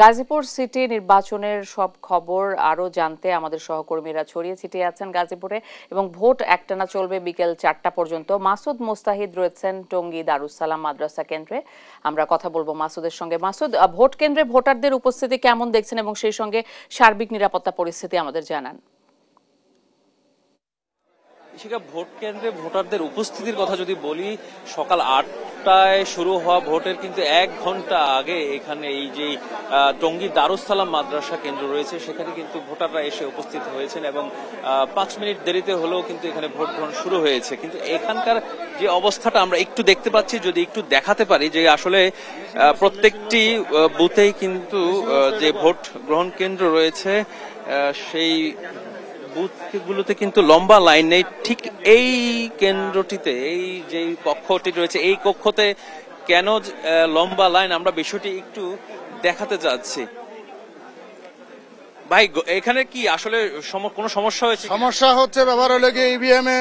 Gazipur city নির্বাচনের সব খবর আরো জানতে আমাদের সহকর্মীরা ছড়িয়ে ছিটিয়ে আছেন গাজীপুরে এবং ভোট একটানা চলবে বিকেল 4টা পর্যন্ত। মাসুদ মোস্তাহিদ রয়েছেন টঙ্গী দারুস সালাম মাদ্রাসা কেন্দ্রে। আমরা কথা বলবো মাসুদের সঙ্গে। মাসুদ, ভোট কেন্দ্রে ভোটারদের উপস্থিতি কেমন দেখছেন এবং সেই সঙ্গে সার্বিক নিরাপত্তা পরিস্থিতি আমাদের জানান। ভোট কেন্দ্রে ভোটারদের উপস্থিতির কথা যদি বলি, সকাল 8টায় শুরু হওয়া ভোটের কিন্তু 1 ঘন্টা আগে এখানে এই যে টঙ্গী দারুস সালাম মাদ্রাসা কেন্দ্র রয়েছে সেখানে কিন্তু ভোটাররা এসে উপস্থিত হয়েছেন এবং 5 মিনিট দেরিতে হলেও কিন্তু এখানে ভোট গ্রহণ শুরু হয়েছে। কিন্তু এখানকার যে অবস্থাটা আমরা একটু দেখতে পাচ্ছি, যদি একটু দেখাতে পারি, যে আসলে প্রত্যেকটি বুথেই কিন্তু যে ভোট গ্রহণ কেন্দ্র রয়েছে সেই বুথগুলোতে কিন্তু লম্বা লাইন নেই। ঠিক এই কেন্দ্রটিতে, এই যে কক্ষটি রয়েছে, এই কক্ষতে কেন লম্বা লাইন, আমরা বিষয়টি একটু দেখাতে যাচ্ছি। ভাই, এখানে কি আসলে কোনো সমস্যা হয়েছে? সমস্যা হচ্ছে, ব্যাপার হলো কি, ইভিএম এ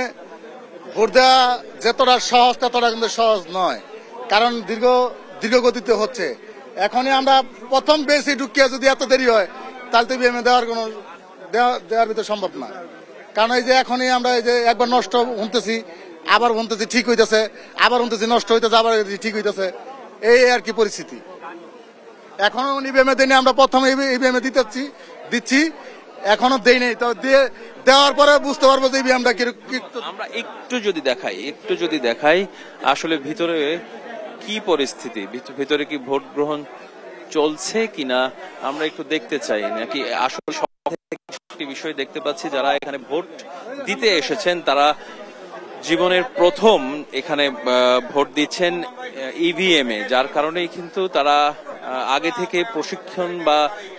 ভোট দেওয়া যতটা সহজ ততটা কিন্তু সহজ নয়, কারণ দীর্ঘ গতিতে হচ্ছে। এখনই আমরা প্রথম বেশি ঢুকিয়ে যদি এত দেরি হয় তাহলে তো ইভিএম এ দেওয়ার ভিতরে সম্ভব না। কারণ এই যে এখনই আমরা এই যে একবার নষ্ট শুনতেছি, আবার শুনতেছি ঠিক হইতেছে, আবার শুনতেছি নষ্ট হইতেছে, আবার ঠিক হইতেছে, এই আর কি পরিস্থিতি। এখনো ইভিএম এ দেয়নি, আমরা প্রথম ইভিএম এ দিচ্ছি, এখনো দেই নেই, তো দেওয়ার পরে বুঝতে পারবো যে ইভিএমটা কি। আমরা একটু যদি দেখাই আসলে ভিতরে কি পরিস্থিতি, ভিতরে কি ভোট গ্রহণ চলছে কিনা আমরা একটু দেখতে চাই নাকি। আসলে একটি বিষয় দেখতে পাচ্ছি, যারা এখানে ভোট দিতে এসেছেন তারা জীবনের প্রথম এখানে ভোট দিচ্ছেন ইভিএম এ, যার কারণেই কিন্তু তারা আগে থেকে প্রশিক্ষণ বা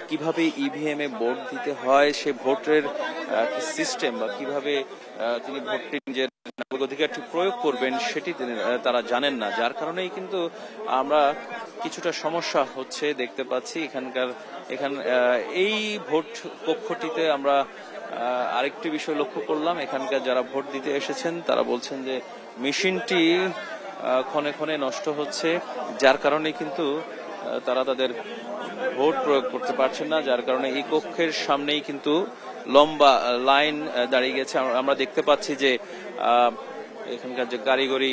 কিভাবে ইভিএম এ ভোট দিতে হয়, সে ভোটের সিস্টেম বা কিভাবে তিনি ভোটটি নিজের অধিকারটি প্রয়োগ করবেন সেটি তারা জানেন না, যার কারণেই কিন্তু আমরা কিছুটা সমস্যা হচ্ছে দেখতে পাচ্ছি এখানে এই ভোট কক্ষটিতে। আমরা আরেকটি বিষয় লক্ষ্য করলাম, এখানকার যারা ভোট দিতে এসেছেন তারা বলছেন যে মেশিনটি ক্ষণে ক্ষণে নষ্ট হচ্ছে, যার কারণে কিন্তু তারা তাদের ভোট প্রয়োগ করতে পারছেন না, যার কারণে এই কক্ষের সামনেই কিন্তু লম্বা লাইন দাঁড়িয়ে গেছে। আমরা দেখতে পাচ্ছি যে এখানকার যে কারিগরি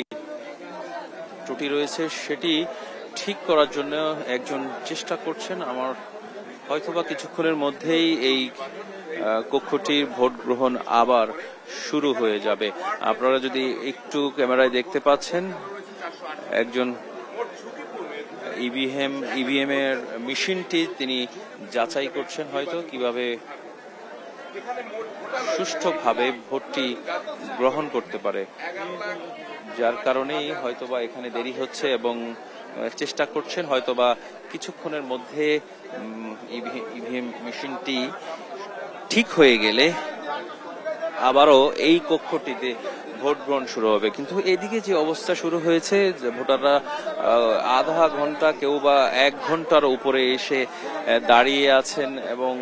ত্রুটি রয়েছে সেটি ঠিক করার জন্য একজন চেষ্টা করছেন। আমার হয়তোবা কিছুক্ষণের মধ্যেই এই কক্ষটির ভোট গ্রহণ আবার শুরু হয়ে যাবে। আপনারা যদি একটু ক্যামেরায় দেখতে পাচ্ছেন, একজন ইভিএম এর মেশিনটি তিনি যাচাই করছেন হয়তো কিভাবে সুষ্ঠুভাবে ভোটটি গ্রহণ করতে পারে, যার কারণেই হয়তোবা এখানে দেরি হচ্ছে এবং চেষ্টা করছেন হয়তোবা কিছুক্ষণের মধ্যে ইভিএম মেশিনটি ঠিক হয়ে গেলে আবারও এই কক্ষটিতে ভোট গ্রহণ শুরু হবে। কিন্তু এদিকে যে অবস্থা শুরু হয়েছে, ভোটাররা আধা ঘন্টা কেউ বা 1 ঘন্টার উপরে এসে দাঁড়িয়ে আছেন এবং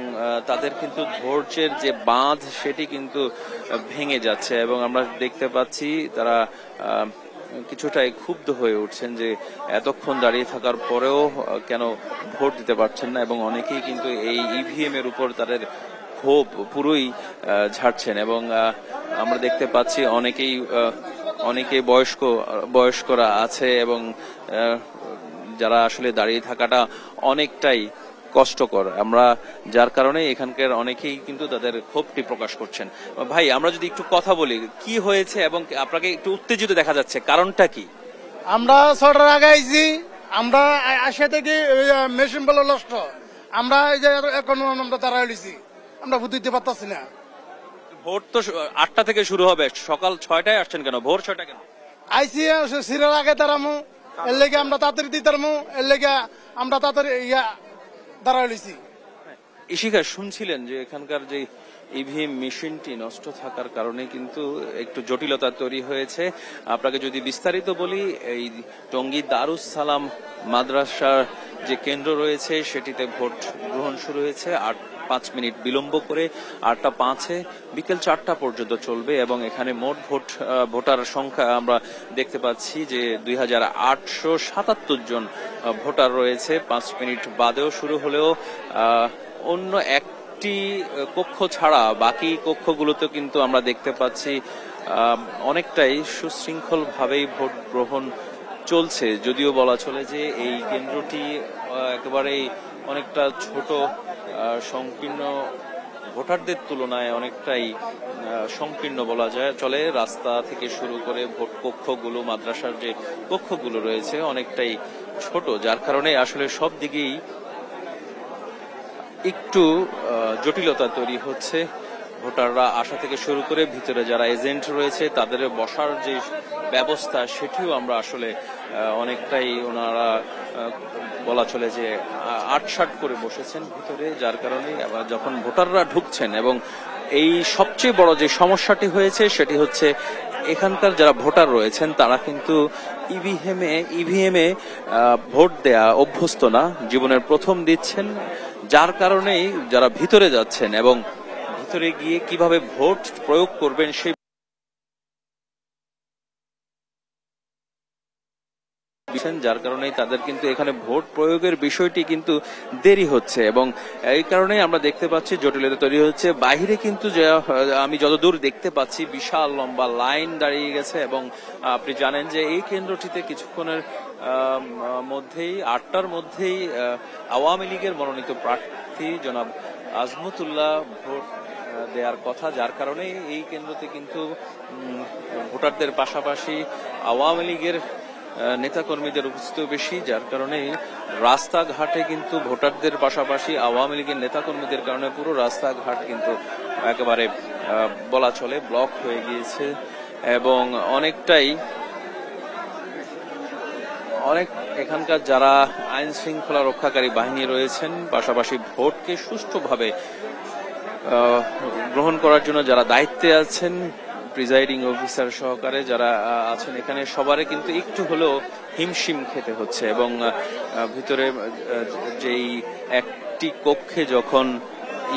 তাদের কিন্তু ধৈর্যের যে বাঁধ সেটি কিন্তু ভেঙে যাচ্ছে এবং আমরা দেখতে পাচ্ছি তারা কিছুটাই ক্ষুব্ধ হয়ে উঠছেন যে এতক্ষণ দাঁড়িয়ে থাকার পরেও কেন ভোট দিতে পারছেন না, এবং অনেকেই কিন্তু এই ইভিএম এর উপর তাদের ক্ষোভ পুরোই ঝাড়ছেন এবং আমরা দেখতে পাচ্ছি অনেকেই বয়স্করা আছে এবং যারা আসলে দাঁড়িয়ে থাকাটা অনেকটাই কষ্টকর, আমরা যার কারণে এখানকার অনেকেই কিন্তু তাদের ক্ষোভটি প্রকাশ করছেন। ভাই, আমরা যদি একটু কথা বলি, কি হয়েছে এবং আপনাকে একটু উত্তেজিত দেখা যাচ্ছে, কারণটা কি? আমরা 6টার আগে আইছি, আমরা আসে থেকে মেশিন বলে নষ্ট, আমরা এই যে এখন আমরা দাঁড়াই লইছি, আমরা ভোট দিতে পারতাছি না। ভোট তো 8টা থেকে শুরু হবে, সকাল 6টায় আসছেন কেন, ভোর 6টা কেন? আইসি সিরার আগে দাঁড়ামু, এর লেগে আমরা তাড়াতাড়ি দিতারমু, এর লেগে আমরা তাড়াতাড়ি দাঁড়াই লইছি। ইশিকা, শুনছিলেন যে এখানকার যে ইভিএম মেশিনটি নষ্ট থাকার কারণে কিন্তু একটু জটিলতা তৈরি হয়েছে। আপনাকে যদি বিস্তারিত বলি, এই টঙ্গী দারুস সালাম মাদ্রাসার যে কেন্দ্র রয়েছে সেটিতে ভোট গ্রহণ শুরু হয়েছে 8-5 মিনিট বিলম্ব করে 8টা 5-এ বিকেল 4টা পর্যন্ত চলবে এবং এখানে মোট ভোটার সংখ্যা আমরা দেখতে পাচ্ছি যে 2877 জন ভোটার রয়েছে। 5 মিনিট বাদেও শুরু হলেও অন্য একটি কক্ষ ছাড়া বাকি কক্ষগুলোতে কিন্তু আমরা দেখতে পাচ্ছি অনেকটাই সুশৃঙ্খল ভাবেই ভোট গ্রহণ চলছে। যদিও বলা চলে যে এই কেন্দ্রটি একেবারেই অনেকটা ছোট, সংকীর্ণ, ভোটারদের তুলনায় অনেকটাই সংকীর্ণ বলা যায় চলে। রাস্তা থেকে শুরু করে ভোট কক্ষগুলো, মাদ্রাসার যে কক্ষগুলো রয়েছে অনেকটাই ছোট, যার কারণে আসলে সব দিকেই একটু জটিলতা তৈরি হচ্ছে। ভোটাররা আসা থেকে শুরু করে ভিতরে যারা এজেন্ট রয়েছে তাদের বসার যে ব্যবস্থা সেটিও আমরা আসলে অনেকটাই ওনারা বলা চলে যে আটসাট করে বসেছেন ভিতরে, যার কারণে যখন ভোটাররা ঢুকছেন এবং এই সবচেয়ে বড় যে সমস্যাটি হয়েছে সেটি হচ্ছে এখানকার যারা ভোটার রয়েছেন তারা কিন্তু ইভিএমে ভোট দেয়া অভ্যস্ত না, জীবনের প্রথম দিচ্ছেন, যার কারণেই যারা ভিতরে যাচ্ছেন এবং ভিতরে গিয়ে কিভাবে ভোট প্রয়োগ করবেন সেই যার কারণে তাদের কিন্তু এখানে ভোট প্রয়োগের বিষয়টি কিন্তু দেরি হচ্ছে এবং এই কারণে আমরা দেখতে পাচ্ছি জটিলতা তৈরি হচ্ছে। বাইরে কিন্তু আমি যতদূর দেখতে পাচ্ছি বিশাল লম্বা লাইন দাঁড়িয়ে গেছে এবং আপনি জানেন যে এই কেন্দ্রটিতে কিছুক্ষণের মধ্যেই 8টার মধ্যেই আওয়ামী লীগের মনোনীত প্রার্থী জনাব আজমতুল্লাহ ভোট দেওয়ার কথা, যার কারণে এই কেন্দ্রতে কিন্তু ভোটারদের পাশাপাশি আওয়ামী লীগের নেতাকর্মীদের উপস্থিতি বেশি, যার কারণে রাস্তাঘাটে কিন্তু ভোটারদের পাশাপাশি আওয়ামী লীগের নেতাকর্মীদের কারণে পুরো রাস্তাঘাট কিন্তু একেবারে বলা চলে ব্লক হয়ে গিয়েছে এবং এখানকার যারা আইন শৃঙ্খলা রক্ষাকারী বাহিনী রয়েছেন পাশাপাশি ভোটকে সুষ্ঠুভাবে গ্রহণ করার জন্য যারা দায়িত্বে আছেন, প্রিজাইডিং অফিসার সহকারে যারা আছেন এখানে সবারই কিন্তু একটু হলেও হিমশিম খেতে হচ্ছে এবং ভিতরে যেই একটি কক্ষে যখন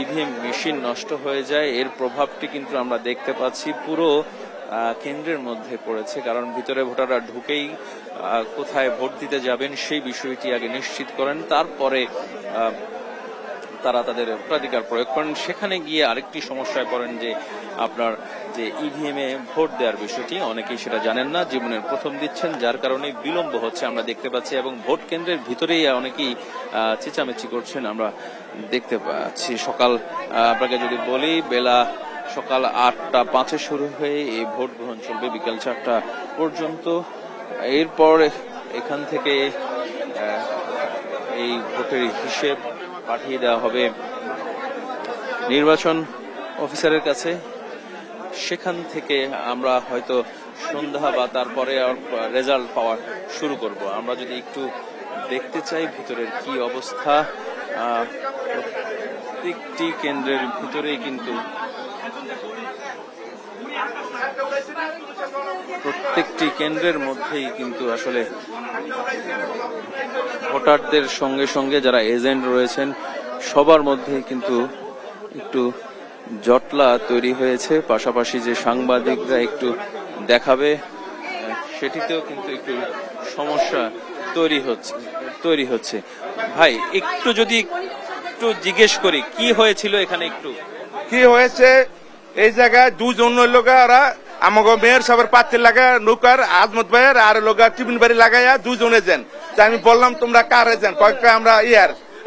ইভিএম মেশিন নষ্ট হয়ে যায় এর প্রভাবটি কিন্তু আমরা দেখতে পাচ্ছি পুরো কেন্দ্রের মধ্যে পড়েছে, কারণ ভিতরে ভোটাররা ঢুকেই কোথায় ভোট দিতে যাবেন সেই বিষয়টি আগে নিশ্চিত করেন, তারপরে তারা তাদের ভোটাধিকার প্রয়োগ করেন। সেখানে গিয়ে আরেকটি সমস্যায় পড়েন যে আপনার যে ইভিএমে ভোট দেওয়ার বিষয়টি অনেকেই সেটা জানেন না, জীবনের প্রথম দিচ্ছেন, যার কারণে বিলম্ব হচ্ছে আমরা দেখতে পাচ্ছি এবং ভোট কেন্দ্রের ভিতরেই অনেকেই চেঁচামেচি করছেন আমরা দেখতে পাচ্ছি। সকাল আপনাকে যদি বলি বেলা সকাল 8টা 5 শুরু হয়ে এই ভোট গ্রহণ চলবে বিকেল 4টা পর্যন্ত। এরপর এখান থেকে এই ভোটের হিসেব পাঠিয়ে দেওয়া হবে নির্বাচন অফিসারের কাছে, সেখান থেকে আমরা হয়তো সন্ধ্যা বা তারপরে রেজাল্ট পাওয়া শুরু করব। আমরা যদি একটু দেখতে চাই ভিতরের কি অবস্থা, প্রত্যেকটি কেন্দ্রের ভিতরেই কিন্তু প্রত্যেকটি কেন্দ্রের মধ্যেই কিন্তু আসলে ভোটারদের সঙ্গে সঙ্গে যারা এজেন্ট রয়েছেন সবার মধ্যেই কিন্তু একটু জটলা তৈরি হয়েছে, পাশাপাশি যে সাংবাদিকরা একটু দেখাবে সেটিতেও কিন্তু একটু সমস্যা তৈরি হচ্ছে। ভাই একটু যদি একটু জিজ্ঞেস করি কি হয়েছিল এখানে, একটু কি হয়েছে এই জায়গায় দুজন লোকা ওরা আমাকে মেয়র সাহেবের পাত্রে লাগা নৌকার আজমত ভাইয়ের আর লোকা টিফিন বাড়ি লাগাইয়া দুজনে যান। আমি বললাম তোমরা কার যান, কয়েকটা আমরা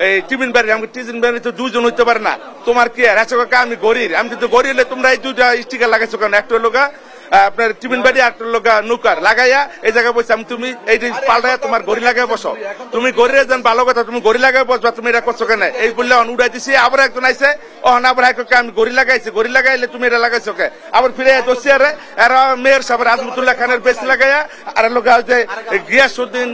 এই টিফিন বাড়ি, আমাকে টিফিন বাড়ি তো দুজন হইতে পারে না, তোমার কি আর কাকা আমি গরিব, আমি কিন্তু গরিব হলে তোমরা এই দুটা স্টিকার লাগাইছো কেন, একটা লোকা আপনার টিফিন বাড়ি একটা লোকা নৌকার লাগাইয়া এই জায়গায় বসে আমি তুমি এই পাল্টাইয়া তোমার গড়ি লাগাই বসো, তুমি গড়িয়ে যান ভালো কথা, তুমি গড়ি লাগাই বসবা, তুমি এটা করছো কেন এই বললে উড়াই দিছি। আবার একজন আইসে আবার আমি গড়ি লাগাইছি, গড়ি লাগাইলে তুমি এটা লাগাইছো কে, আবার ফিরে দোষী আরে এরা মেয়র সাহেব আজমতুল্লাহ খানের বেশি লাগাইয়া আর লোক হচ্ছে গিয়াসউদ্দিন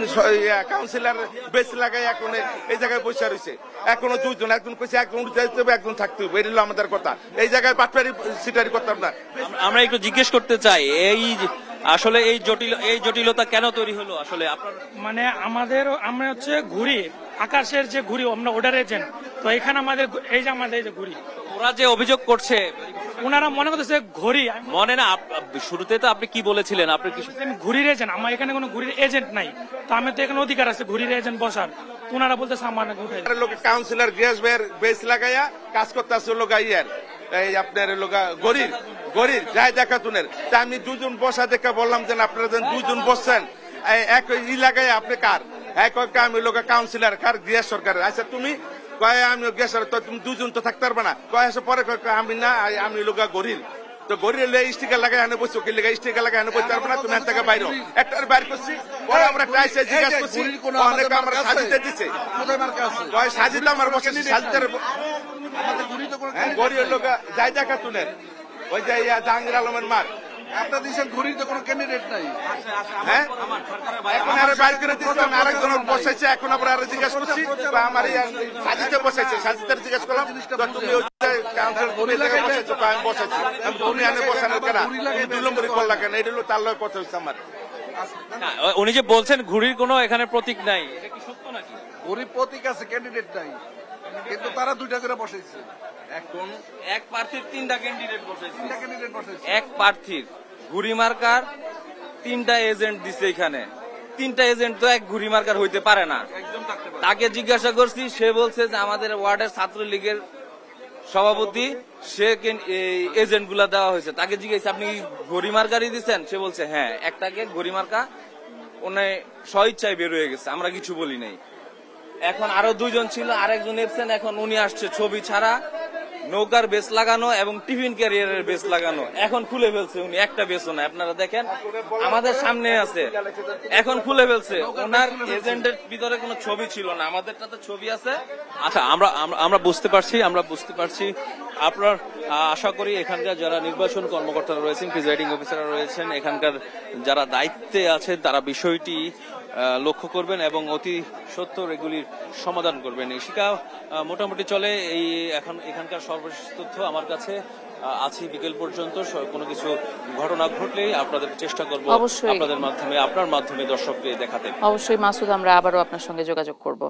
কাউন্সিলর বেশি লাগাই এখন এই জায়গায় বসে রয়েছে। এখনো দুইজন, একজন কইছে একজন উঠে যেতে হবে একজন থাকতে হবে, এই হলো আমাদের কথা। এই জায়গায় বাটপারি সিটারি করতাম না। আমরা একটু জিজ্ঞেস করতে চাই এই আসলে এই জটিলতা কেন তৈরি হলো আসলে আপনার? মানে আমরা হচ্ছে ঘুরি আকাশের যে ঘুড়ি আমরা ওটার এজেন্ট, তো এখানে আমাদের এই যে ঘুড়ি, ওরা যে অভিযোগ করছে ওনারা মনে করতেছে ঘড়ি মনে না শুরুতে তো আপনি কি বলেছিলেন আপনি কি আমি ঘুড়ির এজেন্ট, আমার এখানে কোনো ঘুড়ির এজেন্ট নাই, তো আমি তো এখানে অধিকার আছে ঘুড়ির এজেন্ট বসার, তো ওনারা বলতেছে আমার উঠাই লোক কাউন্সিলর গ্যাস বেস লাগাইয়া কাজ করতেছে লোক ইয়ার এই আপনার লোক গরির যাই দেখা তুনের তা আমি দুজন বসা দেখে বললাম যে আপনারা যেন দুজন বসছেন এক লাগাই আপনি কার হ্যাঁ আমি লোক কাউন্সিলর কার গ্যাস সরকারের। আচ্ছা তুমি কয় আমি গ্যাস তো তুমি দুজন তো থাকতে পারবে না, কয় আসে পরে আমি না আমি লোক গরির, তো গরির স্টিকার লাগাই আনে বসছো কি লেগে স্টিকার লাগাই আনে বসতে পারবে না, তুমি থেকে বাইরে একটা বাইর করছি পরে আমরা একটা এসে জিজ্ঞাসা করছি অনেক আমরা সাজিতে দিচ্ছে কয় সাজিতে আমার বসে সাজিতে গরিবের লোক যাই দেখা তুলেন ওই যে জাহাঙ্গীর আলমের মার একটা দিচ্ছেন ঘুরির তো কোনো ক্যান্ডিডেট নাই। হ্যাঁ এখন আরে বাইর করে দিচ্ছেন আরেকজন বসাইছে, এখন আবার আরে জিজ্ঞাসা করছি আমার সাজিতে বসাইছে সাজিতে জিজ্ঞাসা করলাম তুমি ওই কাউন্সিলর তুমি লেগে বসাইছো আমি বসাইছি তুমি আনে বসানোর কেন 2 নম্বরই করলা কেন এটা হলো তার লয় কথা হচ্ছে আমার। উনি যে বলছেন ঘুড়ির কোনো এখানে প্রতীক নাই, এটা কি সত্য নাকি? ঘুরির প্রতীক আছে, ক্যান্ডিডেট নাই, কিন্তু তারা 2টা করে বসাইছে। এখন এক প্রার্থীর 3টা ক্যান্ডিডেট বসাইছে, 3টা ক্যান্ডিডেট বসাইছে। এক প্রার্থীর ঘুড়ি মার্কার 3টা এজেন্ট দিছে এখানে, 3টা এজেন্ট তো এক ঘুড়ি মার্কার হইতে পারে না। তাকে জিজ্ঞাসা করছি, সে বলছে যে আমাদের ওয়ার্ডের ছাত্রলীগের সভাপতি সে এজেন্ট গুলা দেওয়া হয়েছে। তাকে জিজ্ঞাসা আপনি ঘড়ি মার্কারই দিচ্ছেন, সে বলছে হ্যাঁ একটাকে ঘড়ি মার্কা উনি স্বইচ্ছায় বের হয়ে গেছে, আমরা কিছু বলি নাই। এখন আরো 2জন ছিল, আরেকজন এসছেন, এখন উনি আসছে ছবি ছাড়া নৌকার বেস লাগানো এবং টিফিন ক্যারিয়ারের বেস লাগানো, এখন খুলে ফেলছে উনি, একটা বেসও না আপনারা দেখেন আমাদের সামনে আছে, এখন খুলে ফেলছে। ওনার এজেন্টের ভিতরে কোনো ছবি ছিল না, আমাদেরটাতে ছবি আছে। আচ্ছা আমরা বুঝতে পারছি আপনার আশা করি এখানকার যারা নির্বাচন কর্মকর্তারা রয়েছেন, প্রিজাইডিং অফিসাররা রয়েছেন, এখানকার যারা দায়িত্বে আছেন তারা বিষয়টি লক্ষ্য করবেন এবং অতি সত্বর এগুলির সমাধান করবেন। শিকা মোটামুটি চলে এই এখানকার সর্বশেষ তথ্য আমার কাছে আছে বিকেল পর্যন্ত। কোনো কিছু ঘটনা ঘটলেই আপনাদের চেষ্টা করব আপনাদের মাধ্যমে আপনার মাধ্যমে দর্শককে দেখাতে। অবশ্যই মাসুদ, আমরা আবারও আপনার সঙ্গে যোগাযোগ করব।